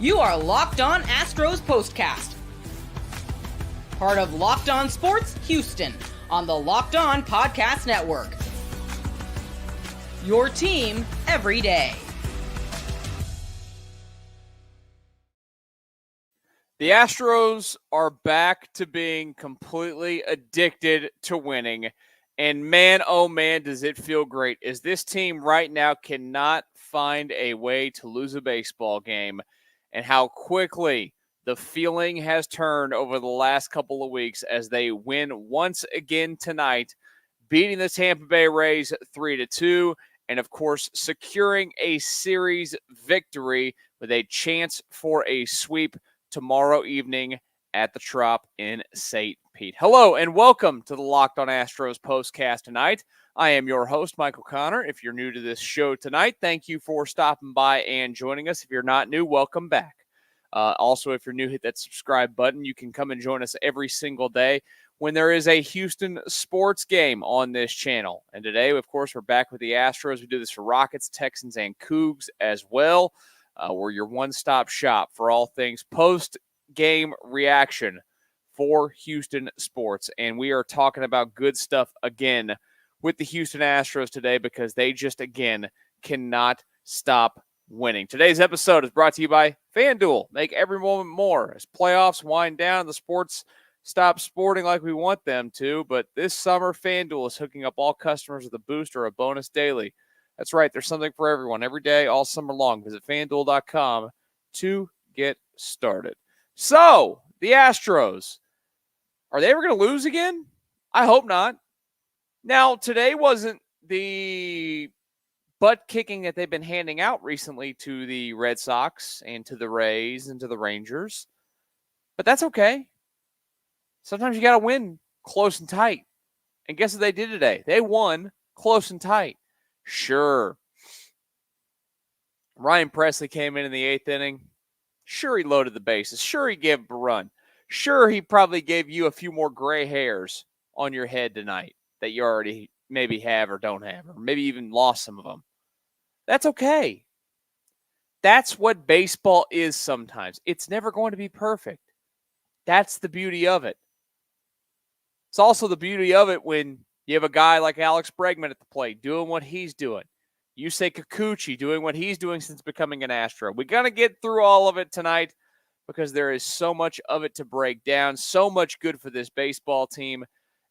You are Locked On Astros Postcast, part of Locked On Sports Houston on the Locked On Podcast Network. Your team every day. The Astros are back to being completely addicted to winning. And man, oh man, does it feel great as this team right now cannot find a way to lose a baseball game. And how quickly the feeling has turned over the last couple of weeks as they win once again tonight, beating the Tampa Bay Rays 3-2, and of course securing a series victory with a chance for a sweep tomorrow evening at the Trop in St. Pete. Hello and welcome to the Locked On Astros Postcast tonight. I am your host, Michael Connor. If you're new to this show tonight, thank you for stopping by and joining us. If you're not new, welcome back. Also, if you're new, hit that subscribe button. You can come and join us every single day when there is a Houston sports game on this channel. And today, of course, we're back with the Astros. We do this for Rockets, Texans, and Cougs as well. We're your one-stop shop for all things post-game reaction for Houston sports. And we are talking about good stuff again with the Houston Astros today because they just, again, cannot stop winning. Today's episode is brought to you by FanDuel. Make every moment more as playoffs wind down. The sports stop sporting like we want them to, but this summer, FanDuel is hooking up all customers with a boost or a bonus daily. That's right. There's something for everyone every day, all summer long. Visit FanDuel.com to get started. So, the Astros, are they ever going to lose again? I hope not. Now, today wasn't the butt kicking that they've been handing out recently to the Red Sox and to the Rays and to the Rangers, but that's okay. Sometimes you got to win close and tight. And guess what they did today? They won close and tight. Sure. Ryan Presley came in the eighth inning. Sure, he loaded the bases. Sure, he gave up a run. Sure, he probably gave you a few more gray hairs on your head tonight that you already maybe have or don't have, or maybe even lost some of them. That's okay. That's what baseball is sometimes. It's never going to be perfect. That's the beauty of it. It's also the beauty of it when you have a guy like Alex Bregman at the plate doing what he's doing. You say Kikuchi doing what he's doing since becoming an Astro. We're going to get through all of it tonight because there is so much of it to break down, so much good for this baseball team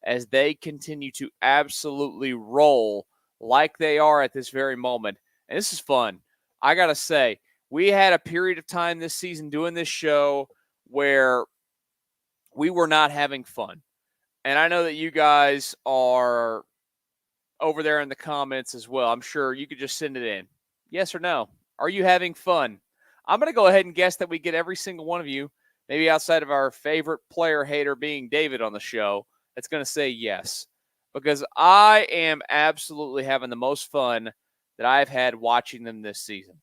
as they continue to absolutely roll like they are at this very moment. And this is fun. I got to say, we had a period of time this season doing this show where we were not having fun. And I know that you guys are over there in the comments as well. I'm sure you could just send it in. Yes or no? Are you having fun? I'm going to go ahead and guess that we get every single one of you, maybe outside of our favorite player hater being David on the show, that's going to say yes. Because I am absolutely having the most fun that I've had watching them this season.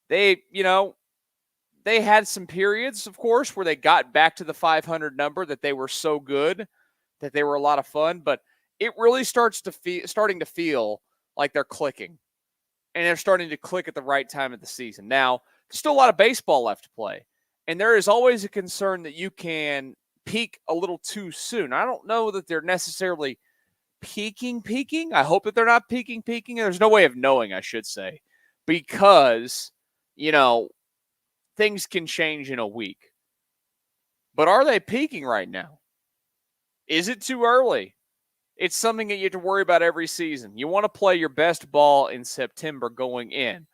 They had some periods, of course, where they got back to the 500 number, that they were so good, that they were a lot of fun, but it really starting to feel like they're clicking. And they're starting to click at the right time of the season. Now, there's still a lot of baseball left to play. And there is always a concern that you can peak a little too soon. I don't know that they're necessarily peaking. I hope that they're not peaking. There's no way of knowing, I should say, because, things can change in a week. But are they peaking right now? Is it too early? It's something that you have to worry about every season. You want to play your best ball in September going in.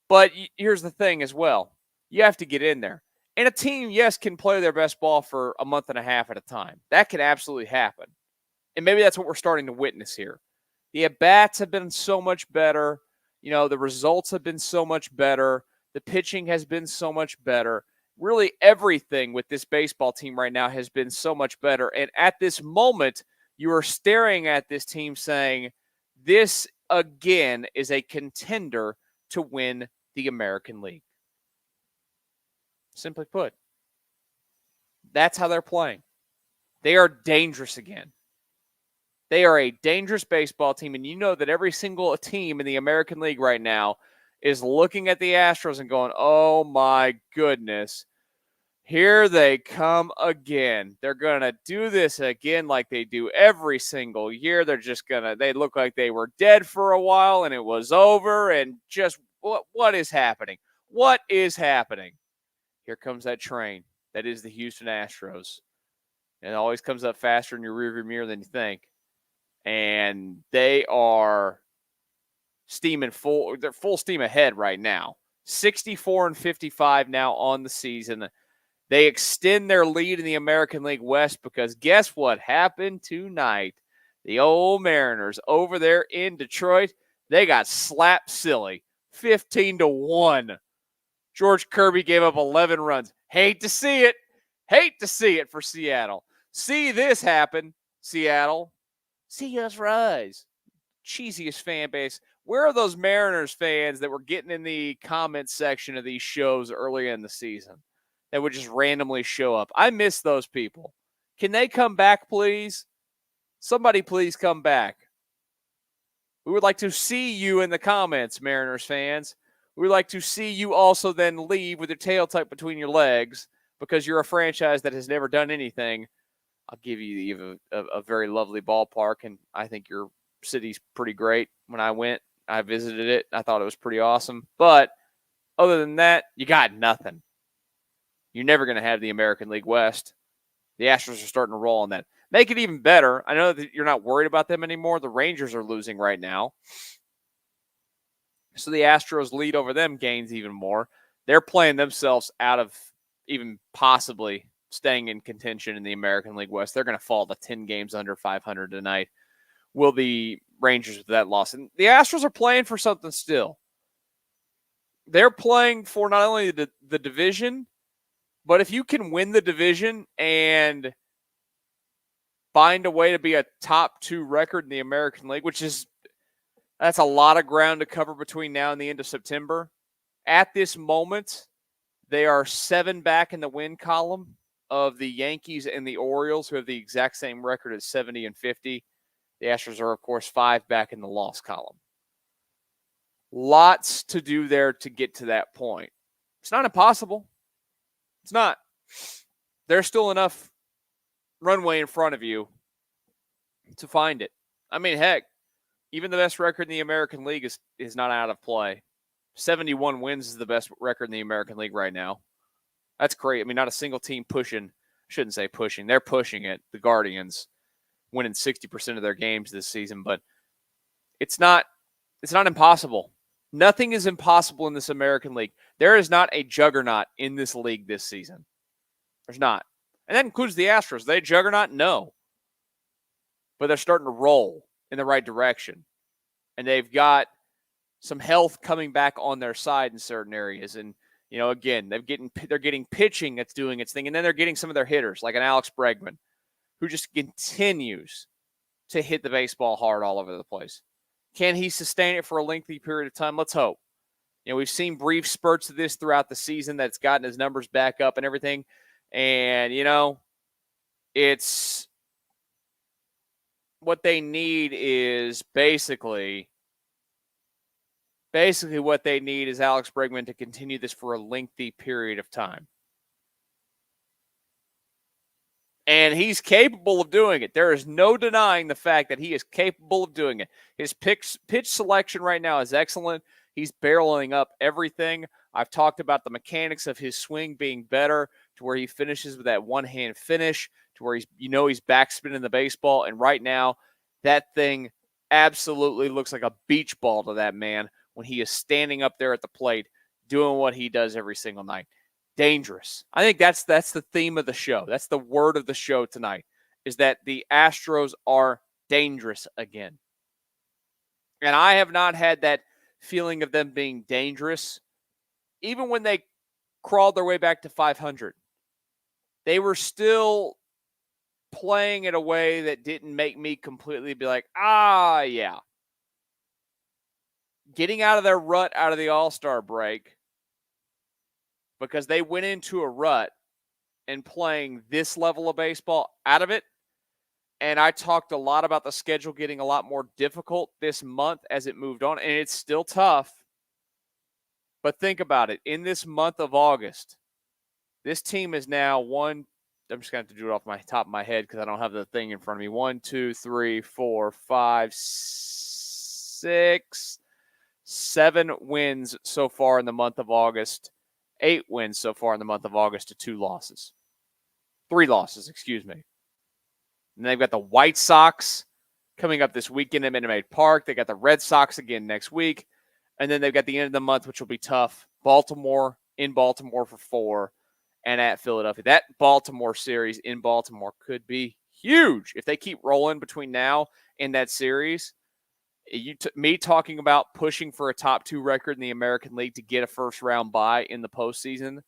But here's the thing as well. You have to get in there. And a team, yes, can play their best ball for a month and a half at a time. That can absolutely happen. And maybe that's what we're starting to witness here. The at-bats have been so much better. The results have been so much better. The pitching has been so much better. Really everything with this baseball team right now has been so much better. And at this moment, you are staring at this team saying, this, again, is a contender to win the American League. Simply put, that's how they're playing. They are dangerous again. They are a dangerous baseball team, and you know that every single team in the American League right now is looking at the Astros and going, oh my goodness, here they come again. They're going to do this again like they do every single year. They look like they were dead for a while and it was over. And just what is happening? What is happening? Here comes that train. That is the Houston Astros. And it always comes up faster in your rearview mirror than you think. And they are they're full steam ahead right now. 64-55 now on the season. They extend their lead in the American League West because guess what happened tonight? The old Mariners over there in Detroit, they got slapped silly. 15-1. George Kirby gave up 11 runs. Hate to see it. Hate to see it for Seattle. See this happen, Seattle. See us rise. Cheesiest fan base. Where are those Mariners fans that were getting in the comments section of these shows earlier in the season that would just randomly show up? I miss those people. Can they come back, please? Somebody please come back. We would like to see you in the comments, Mariners fans. We would like to see you also then leave with your tail tucked between your legs because you're a franchise that has never done anything. I'll give you a very lovely ballpark, and I think your city's pretty great. When I went, I visited it. I thought it was pretty awesome. But other than that, you got nothing. You're never going to have the American League West. The Astros are starting to roll on that. Make it even better. I know that you're not worried about them anymore. The Rangers are losing right now. So the Astros lead over them gains even more. They're playing themselves out of even possibly staying in contention in the American League West. They're going to fall to 10 games under 500 tonight. Will the Rangers with that loss? And the Astros are playing for something still. They're playing for not only the division, but if you can win the division and find a way to be a top 2 record in the American League, that's a lot of ground to cover between now and the end of September. At this moment, they are 7 back in the win column of the Yankees and the Orioles, who have the exact same record at 70-50. The Astros are, of course, 5 back in the loss column. Lots to do there to get to that point. It's not impossible. It's not. There's still enough runway in front of you to find it. I mean, heck, even the best record in the American League is not out of play. 71 wins is the best record in the American League right now. That's great. I mean, not a single team pushing. I shouldn't say pushing. They're pushing it. The Guardians winning 60% of their games this season, but it's not impossible. Nothing is impossible in this American League. There is not a juggernaut in this league this season. There's not. And that includes the Astros. Are they a juggernaut? No. But they're starting to roll in the right direction. And they've got some health coming back on their side in certain areas. And, you know, again, they're getting pitching that's doing its thing. And then they're getting some of their hitters, like an Alex Bregman, who just continues to hit the baseball hard all over the place. Can he sustain it for a lengthy period of time? Let's hope. You know, we've seen brief spurts of this throughout the season that's gotten his numbers back up and everything. And, you know, it's what they need is basically what they need is Alex Bregman to continue this for a lengthy period of time. And he's capable of doing it. There is no denying the fact that he is capable of doing it. His pitch selection right now is excellent. He's barreling up everything. I've talked about the mechanics of his swing being better to where he finishes with that one-hand finish, to where he's backspinning the baseball. And right now, that thing absolutely looks like a beach ball to that man when he is standing up there at the plate doing what he does every single night. Dangerous. I think that's the theme of the show. That's the word of the show tonight, is that the Astros are dangerous again. And I have not had that feeling of them being dangerous. Even when they crawled their way back to 500, they were still playing in a way that didn't make me completely be like, yeah. Getting out of their rut out of the All-Star break, because they went into a rut and playing this level of baseball out of it. And I talked a lot about the schedule getting a lot more difficult this month as it moved on. And it's still tough. But think about it. In this month of August, this team is now one. I'm just going to have to do it off my top of my head because I don't have the thing in front of me. 1, 2, 3, 4, 5, 6, 7 wins so far in the month of August. 8 wins so far in the month of August to 2 losses. 3 losses, excuse me. And they've got the White Sox coming up this weekend at Minute Maid Park. They got the Red Sox again next week. And then they've got the end of the month, which will be tough. Baltimore, in Baltimore for 4, and at Philadelphia. That Baltimore series in Baltimore could be huge if they keep rolling between now and that series. Me talking about pushing for a top 2 record in the American League to get a first-round bye in the postseason,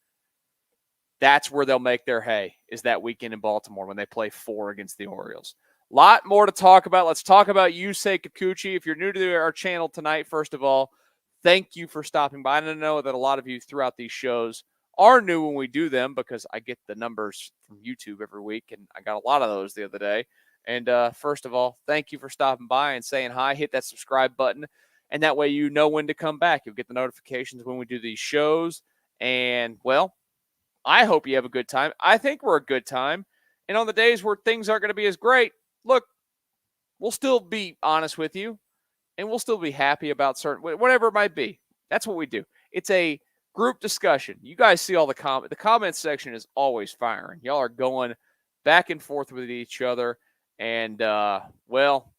that's where they'll make their hay, is that weekend in Baltimore when they play 4 against the Orioles. Lot more to talk about. Let's talk about Yusei Kikuchi. If you're new to our channel tonight, first of all, thank you for stopping by. And I know that a lot of you throughout these shows are new when we do them because I get the numbers from YouTube every week, and I got a lot of those the other day. And first of all, thank you for stopping by and saying hi. Hit that subscribe button, and that way you know when to come back. You'll get the notifications when we do these shows. And, well, I hope you have a good time. I think we're a good time. And on the days where things aren't going to be as great, look, we'll still be honest with you, and we'll still be happy about whatever it might be. That's what we do. It's a group discussion. You guys see all the comments. The comment section is always firing. Y'all are going back and forth with each other. And, well,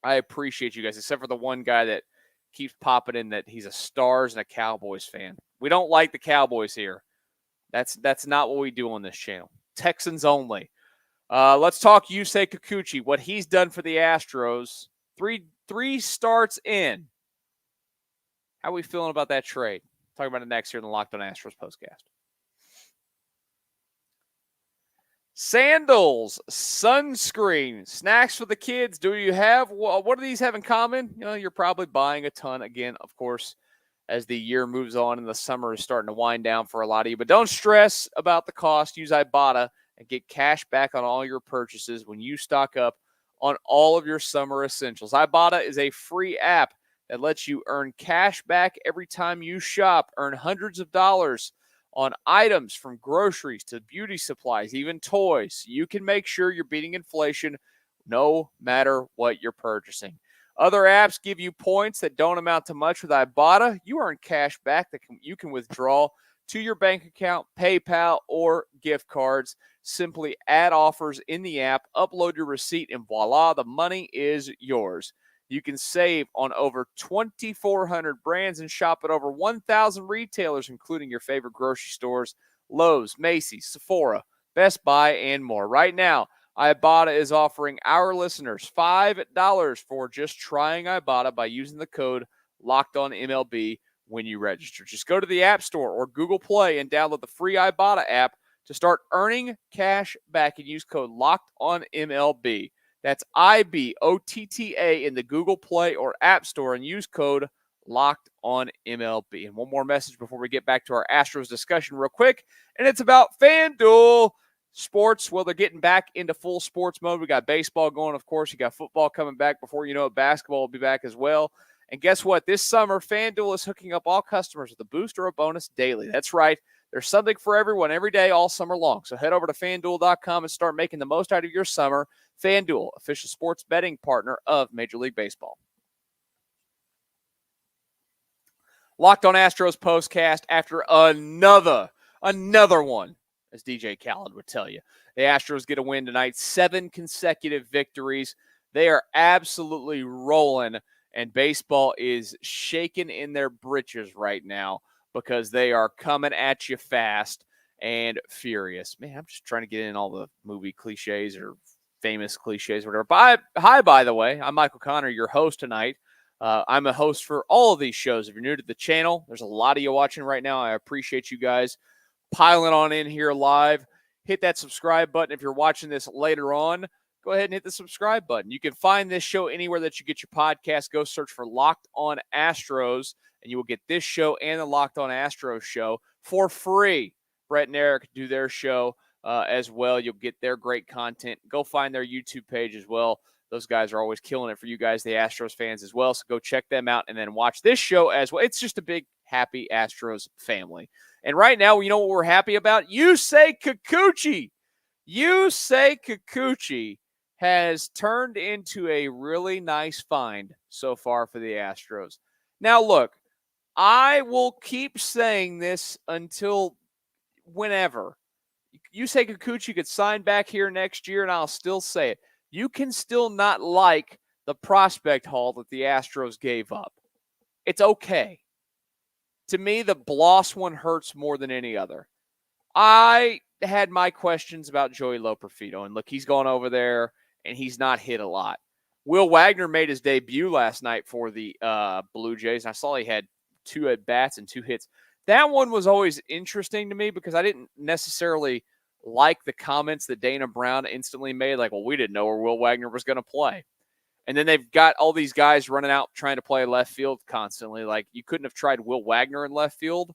I appreciate you guys, except for the one guy that keeps popping in that he's a Stars and a Cowboys fan. We don't like the Cowboys here. That's not what we do on this channel. Texans only. Let's talk Yusei Kikuchi, what he's done for the Astros. Three starts in. How are we feeling about that trade? Talk about it next here in the Locked On Astros Postcast. Sandals, sunscreen, snacks for the kids. Do you have, what do these have in common? You know, you're probably buying a ton again, of course, as the year moves on and the summer is starting to wind down for a lot of you. But don't stress about the cost. Use Ibotta and get cash back on all your purchases when you stock up on all of your summer essentials. Ibotta is a free app that lets you earn cash back every time you shop. Earn hundreds of dollars on items from groceries to beauty supplies, even toys. You can make sure you're beating inflation no matter what you're purchasing. Other apps give you points that don't amount to much. With Ibotta, you earn cash back that you can withdraw to your bank account, PayPal, or gift cards. Simply add offers in the app, upload your receipt, and voila, the money is yours. You can save on over 2,400 brands and shop at over 1,000 retailers, including your favorite grocery stores, Lowe's, Macy's, Sephora, Best Buy, and more. Right now, Ibotta is offering our listeners $5 for just trying Ibotta by using the code LOCKEDONMLB when you register. Just go to the App Store or Google Play and download the free Ibotta app to start earning cash back and use code LOCKEDONMLB. That's IBOTTA in the Google Play or App Store and use code LOCKEDONMLB. And one more message before we get back to our Astros discussion real quick, and it's about FanDuel. Sports, well, they're getting back into full sports mode. We got baseball going, of course. You got football coming back. Before you know it, basketball will be back as well. And guess what? This summer, FanDuel is hooking up all customers with a boost or a bonus daily. That's right. There's something for everyone every day, all summer long. So head over to FanDuel.com and start making the most out of your summer. FanDuel, official sports betting partner of Major League Baseball. Locked On Astros Postcast after another one, as DJ Khaled would tell you. The Astros get a win tonight, 7 consecutive victories. They are absolutely rolling, and baseball is shaking in their britches right now because they are coming at you fast and furious. Man, I'm just trying to get in all the movie cliches or famous cliches or whatever. Hi, by the way. I'm Michael Connor, your host tonight. I'm a host for all of these shows. If you're new to the channel, there's a lot of you watching right now. I appreciate you guys piling on in here live. Hit that subscribe button. If you're watching this later on, go ahead and hit the subscribe button. You can find this show anywhere that you get your podcast. Go search for Locked On Astros, and you will get this show and the Locked On Astros show for free. Brett and Eric do their show as well. You'll get their great content. Go find their YouTube page as well. Those guys are always killing it for you guys, the Astros fans as well. So go check them out and then watch this show as well. It's just a big, happy Astros family. And right now, you know what we're happy about? Yusei Kikuchi. Yusei Kikuchi has turned into a really nice find so far for the Astros. Now, look, I will keep saying this until whenever. Yusei Kikuchi could sign back here next year, and I'll still say it. You can still not like the prospect haul that the Astros gave up. It's okay. To me, the Bloss one hurts more than any other. I had my questions about Joey Loperfido, and look, he's gone over there, and he's not hit a lot. Will Wagner made his debut last night for the Blue Jays, and I saw he had 2 at-bats and 2 hits. That one was always interesting to me because I didn't necessarily like the comments that Dana Brown instantly made, like, well, we didn't know where Will Wagner was going to play. And then they've got all these guys running out trying to play left field constantly. Like, you couldn't have tried Will Wagner in left field.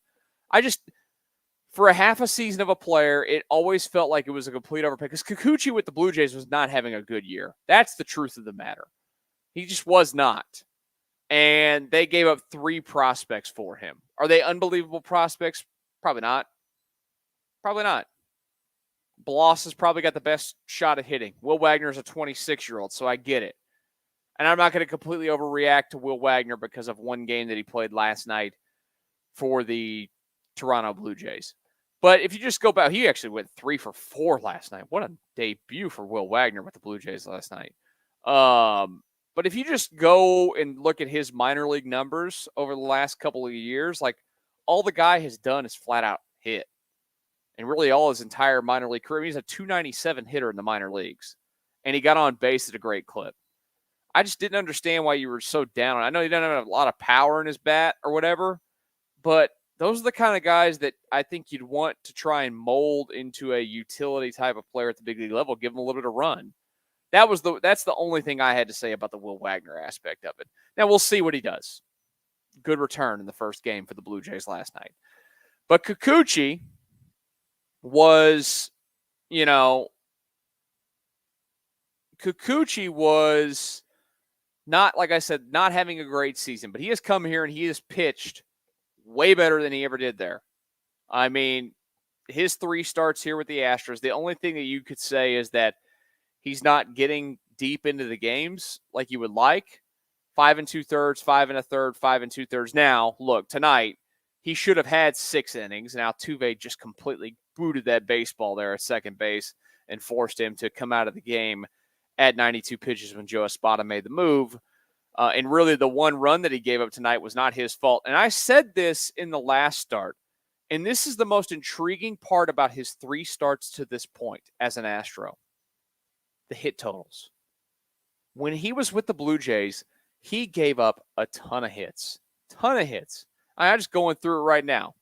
For a half a season of a player, it always felt like it was a complete overpay because Kikuchi with the Blue Jays was not having a good year. That's the truth of the matter. He just was not. And they gave up 3 prospects for him. Are they unbelievable prospects? Probably not. Probably not. Bloss has probably got the best shot at hitting. Will Wagner is a 26-year-old, so I get it. And I'm not going to completely overreact to Will Wagner because of one game that he played last night for the Toronto Blue Jays. But if you just go back, he actually went 3 for 4 last night. What a debut for Will Wagner with the Blue Jays last night. But if you just go and look at his minor league numbers over the last couple of years, like, all the guy has done is flat out hit. And really all his entire minor league career. He's a 297 hitter in the minor leagues. And he got on base at a great clip. I just didn't understand why you were so down. I know he doesn't have a lot of power in his bat or whatever, but those are the kind of guys that I think you'd want to try and mold into a utility type of player at the big league level, give him a little bit of run. That's the only thing I had to say about the Will Wagner aspect of it. Now we'll see what he does. Good return in the first game for the Blue Jays last night. But Kikuchi was, not, like I said, not having a great season, but he has come here and he has pitched way better than he ever did there. I mean, his 3 starts here with the Astros, the only thing that you could say is that he's not getting deep into the games like you would like. 5 2/3, 5 1/3, 5 2/3. Now, look, tonight, he should have had 6 innings, and Altuve just completely booted that baseball there at second base and forced him to come out of the game at 92 pitches when Joe Espada made the move. And really the one run that he gave up tonight was not his fault. And I said this in the last start, and this is the most intriguing part about his 3 starts to this point as an Astro. The hit totals. When he was with the Blue Jays, he gave up a ton of hits. I'm just going through it right now.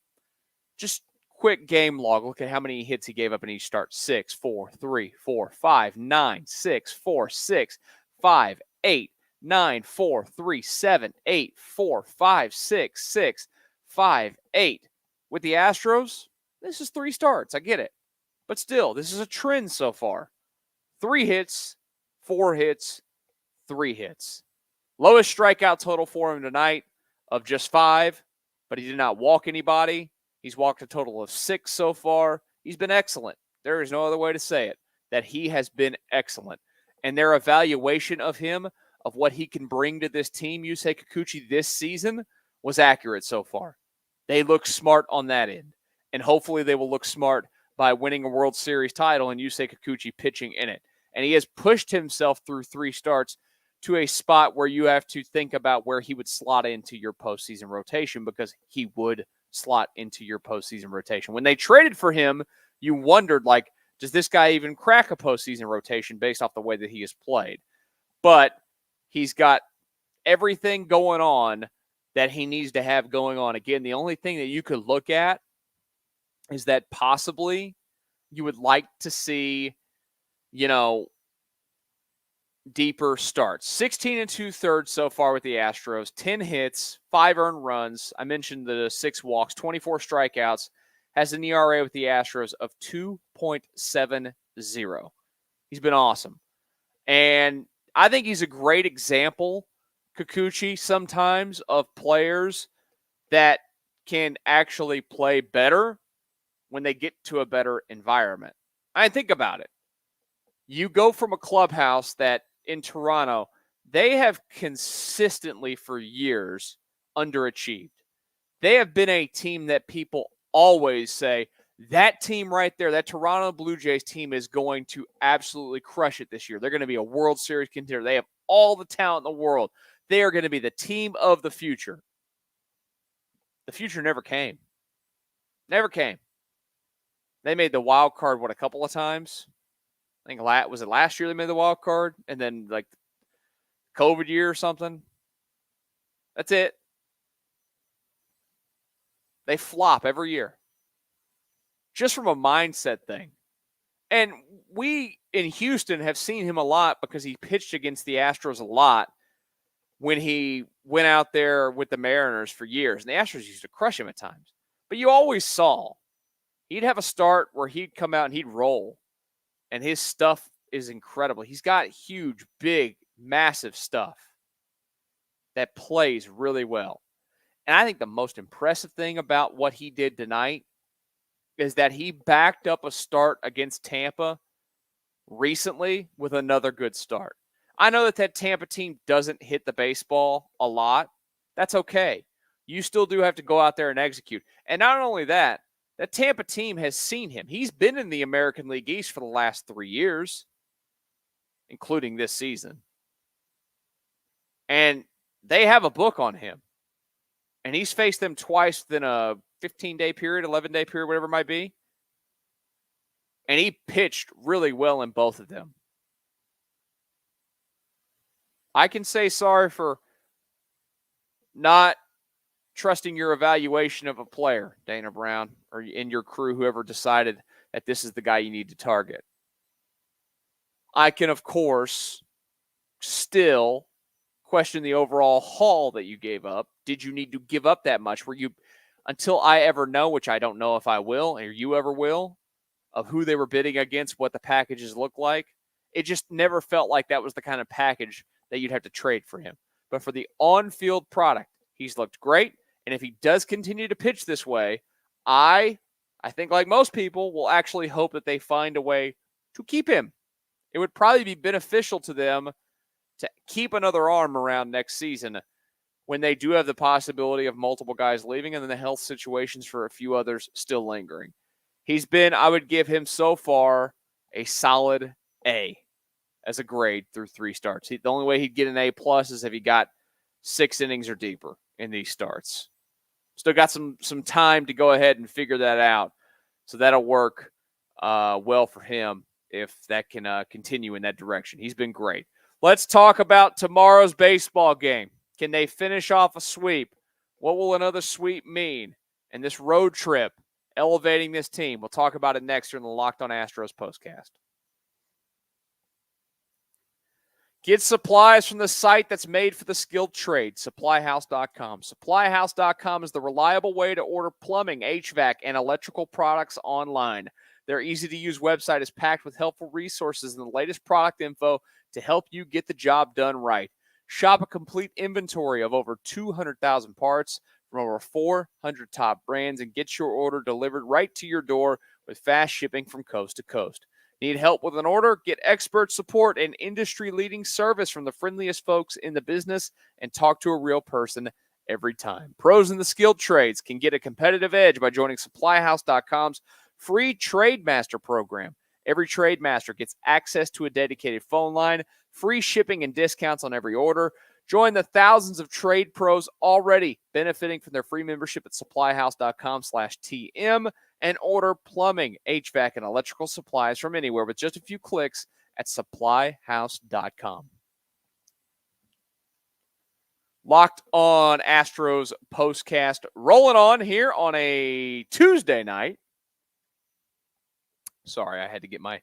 Just quick game log. Look at how many hits he gave up in each start. 6, 4, 3, 4, 5, 9, 6, 4, 6, 5, 8, 9, 4, 3, 7, 8, 4, 5, 6, 6, 5, 8. With the Astros, this is 3 starts. I get it. But still, this is a trend so far. 3 hits, 4 hits, 3 hits. Lowest strikeout total for him tonight of just 5, but he did not walk anybody. He's walked a total of 6 so far. He's been excellent. There is no other way to say it, that he has been excellent. And their evaluation of him, of what he can bring to this team, Yusei Kikuchi, this season, was accurate so far. They look smart on that end. And hopefully they will look smart by winning a World Series title and Yusei Kikuchi pitching in it. And he has pushed himself through 3 starts to a spot where you have to think about where he would slot into your postseason rotation, because he would slot into your postseason rotation. When they traded for him, you wondered, like, does this guy even crack a postseason rotation based off the way that he has played? But he's got everything going on that he needs to have going on. Again, the only thing that you could look at is that possibly you would like to see, deeper starts. 16 2/3 so far with the Astros, 10 hits, 5 earned runs. I mentioned the 6 walks, 24 strikeouts, has an ERA with the Astros of 2.70. He's been awesome. And I think he's a great example, Kikuchi, sometimes of players that can actually play better when they get to a better environment. I think about it. You go from a clubhouse that in Toronto, they have consistently for years underachieved. They have been a team that people always say, that team right there, that Toronto Blue Jays team is going to absolutely crush it this year. They're going to be a World Series contender. They have all the talent in the world. They are going to be the team of the future. The future never came. Never came. They made the wild card, a couple of times? I think, was it last year they made the wild card? And then, COVID year or something? That's it. They flop every year. Just from a mindset thing. And we in Houston have seen him a lot because he pitched against the Astros a lot when he went out there with the Mariners for years. And the Astros used to crush him at times. But you always saw he'd have a start where he'd come out and he'd roll. And his stuff is incredible. He's got huge, big, massive stuff that plays really well. And I think the most impressive thing about what he did tonight is that he backed up a start against Tampa recently with another good start. I know that Tampa team doesn't hit the baseball a lot. That's okay. You still do have to go out there and execute. And not only that Tampa team has seen him. He's been in the American League East for the last 3 years, including this season. And they have a book on him. And he's faced them twice within a 15-day period, 11-day period, whatever it might be. And he pitched really well in both of them. I can say sorry for not trusting your evaluation of a player, Dana Brown, or in your crew, whoever decided that this is the guy you need to target. I can, of course, still question the overall haul that you gave up. Did you need to give up that much? Were you, until I ever know, which I don't know if I will, or you ever will, of who they were bidding against, what the packages look like, it just never felt like that was the kind of package that you'd have to trade for him. But for the on-field product, he's looked great. And if he does continue to pitch this way, I think, like most people, will actually hope that they find a way to keep him. It would probably be beneficial to them to keep another arm around next season when they do have the possibility of multiple guys leaving and then the health situations for a few others still lingering. He's been, I would give him so far, a solid A as a grade through 3 starts. The only way he'd get an A+ is if he got 6 innings or deeper in these starts. Still got some time to go ahead and figure that out. So that'll work well for him if that can continue in that direction. He's been great. Let's talk about tomorrow's baseball game. Can they finish off a sweep? What will another sweep mean? And this road trip elevating this team. We'll talk about it next here in the Locked On Astros Postcast. Get supplies from the site that's made for the skilled trade, SupplyHouse.com. SupplyHouse.com is the reliable way to order plumbing, HVAC, and electrical products online. Their easy-to-use website is packed with helpful resources and the latest product info to help you get the job done right. Shop a complete inventory of over 200,000 parts from over 400 top brands and get your order delivered right to your door with fast shipping from coast to coast. Need help with an order? Get expert support and industry-leading service from the friendliest folks in the business and talk to a real person every time. Pros in the skilled trades can get a competitive edge by joining SupplyHouse.com's free Trade Master program. Every Trade Master gets access to a dedicated phone line, free shipping and discounts on every order. Join the thousands of trade pros already benefiting from their free membership at SupplyHouse.com/TM and order plumbing, HVAC, and electrical supplies from anywhere with just a few clicks at SupplyHouse.com. Locked On Astros Postcast rolling on here on a Tuesday night. Sorry, I had to get my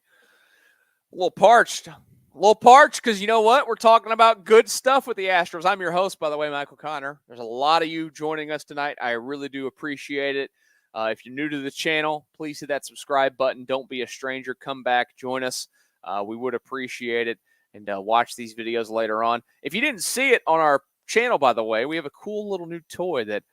little parched because you know what? We're talking about good stuff with the Astros. I'm your host, by the way, Michael Connor. There's a lot of you joining us tonight. I really do appreciate it. If you're new to the channel, please hit that subscribe button. Don't be a stranger. Come back. Join us. We would appreciate it. and watch these videos later on. If you didn't see it on our channel, by the way, we have a cool little new toy that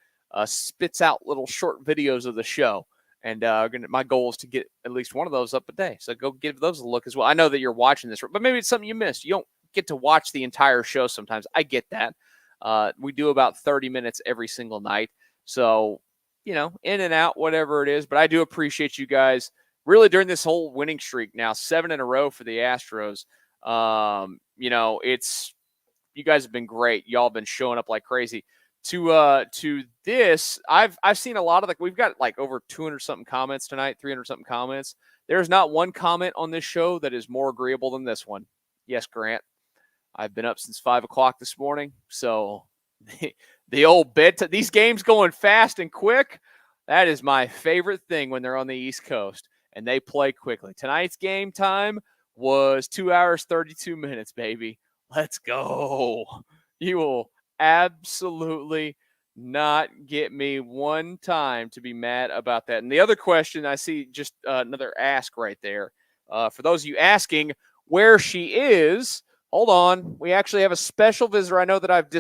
spits out little short videos of the show. And my goal is to get at least one of those up a day. So go give those a look as well. I know that you're watching this, but maybe it's something you missed. You don't get to watch the entire show sometimes. I get that. We do about 30 minutes every single night. So, in and out, whatever it is. But I do appreciate you guys really during this whole winning streak now, 7 in a row for the Astros. You guys have been great. Y'all have been showing up like crazy. To this, I've seen a lot of we've got over 200 something comments tonight, 300 something comments. There's not one comment on this show that is more agreeable than this one. Yes, Grant, I've been up since 5 o'clock this morning. So the old these games going fast and quick. That is my favorite thing when they're on the East Coast and they play quickly. Tonight's game time was 2 hours, 32 minutes, baby. Let's go. You will absolutely not get me one time to be mad about that. And the other question, I see just another ask right there. For those of you asking where she is, hold on. We actually have a special visitor. I know that I've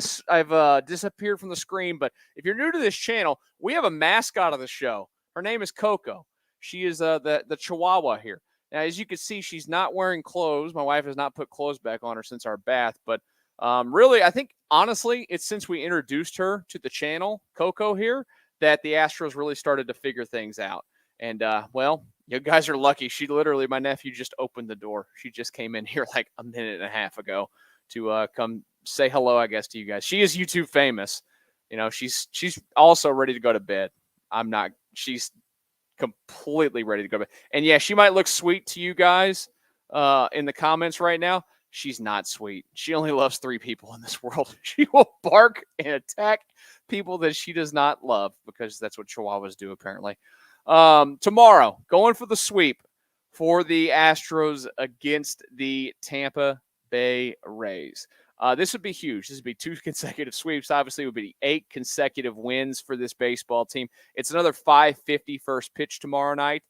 disappeared from the screen, but if you're new to this channel, we have a mascot of the show. Her name is Coco. She is the Chihuahua here. Now, as you can see, she's not wearing clothes. My wife has not put clothes back on her since our bath, but really, I think, honestly, it's since we introduced her to the channel, Coco here, that the Astros really started to figure things out. And, well, you guys are lucky. She literally, my nephew just opened the door. She just came in here like a minute and a half ago to come say hello, I guess, to you guys. She is YouTube famous. She's also ready to go to bed. I'm not. She's completely ready to go to bed. And, yeah, she might look sweet to you guys in the comments right now. She's not sweet. She only loves 3 people in this world. She will bark and attack people that she does not love because that's what Chihuahuas do, apparently. Tomorrow, going for the sweep for the Astros against the Tampa Bay Rays. This would be huge. This would be 2 consecutive sweeps. Obviously, it would be 8 consecutive wins for this baseball team. It's another 5:50 first pitch tomorrow night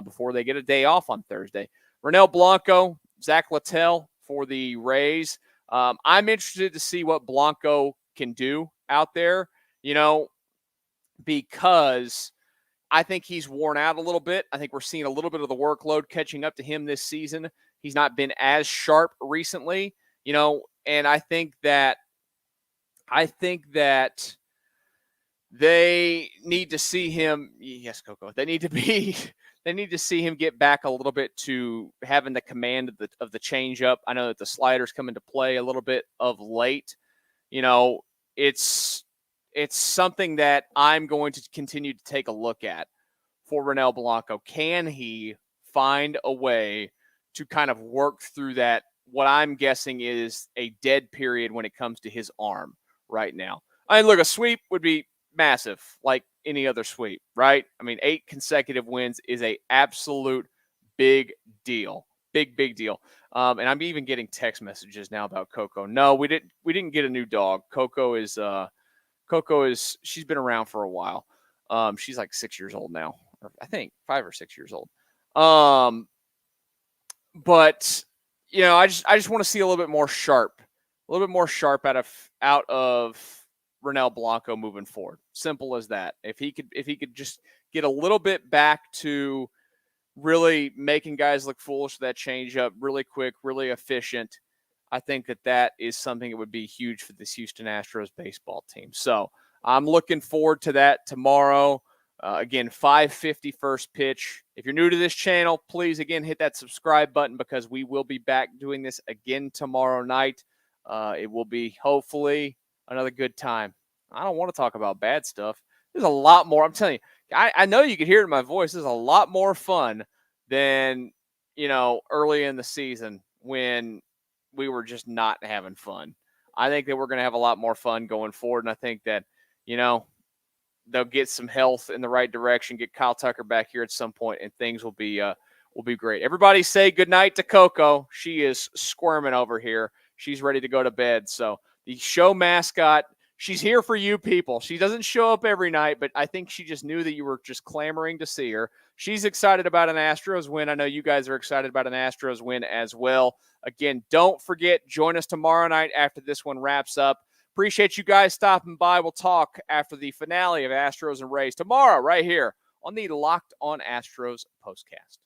before they get a day off on Thursday. Ronel Blanco, Zach Littell for the Rays. I'm interested to see what Blanco can do out there, because I think he's worn out a little bit. I think we're seeing a little bit of the workload catching up to him this season. He's not been as sharp recently, and I think that they need to see him. Yes, Coco. They need to see him get back a little bit to having the command of the changeup. I know that the sliders come into play a little bit of late. It's something that I'm going to continue to take a look at for Ronel Blanco. Can he find a way to kind of work through that, what I'm guessing is a dead period when it comes to his arm right now? Look, a sweep would be massive, like any other sweep, right? 8 consecutive wins is a absolute big deal. Big deal. And I'm even getting text messages now about Coco. No, we didn't get a new dog. Coco is she's been around for a while. She's like 6 years old now, or I think 5 or 6 years old. But I just want to see a little bit more sharp out of Ronel Blanco moving forward. Simple as that. If he could just get a little bit back to really making guys look foolish with that changeup, really quick, really efficient, I think that is something that would be huge for this Houston Astros baseball team. So I'm looking forward to that tomorrow. Again, 5:50 first pitch. If you're new to this channel, please, again, hit that subscribe button because we will be back doing this again tomorrow night. It will be, hopefully, another good time. I don't want to talk about bad stuff. There's a lot more. I'm telling you, I know you can hear it in my voice. There's a lot more fun than, early in the season when we were just not having fun. I think that we're going to have a lot more fun going forward. And I think that, they'll get some health in the right direction, get Kyle Tucker back here at some point, and things will be great. Everybody say goodnight to Coco. She is squirming over here. She's ready to go to bed. So the show mascot, she's here for you people. She doesn't show up every night, but I think she just knew that you were just clamoring to see her. She's excited about an Astros win. I know you guys are excited about an Astros win as well. Again, don't forget, join us tomorrow night after this one wraps up. Appreciate you guys stopping by. We'll talk after the finale of Astros and Rays tomorrow right here on the Locked On Astros Postcast.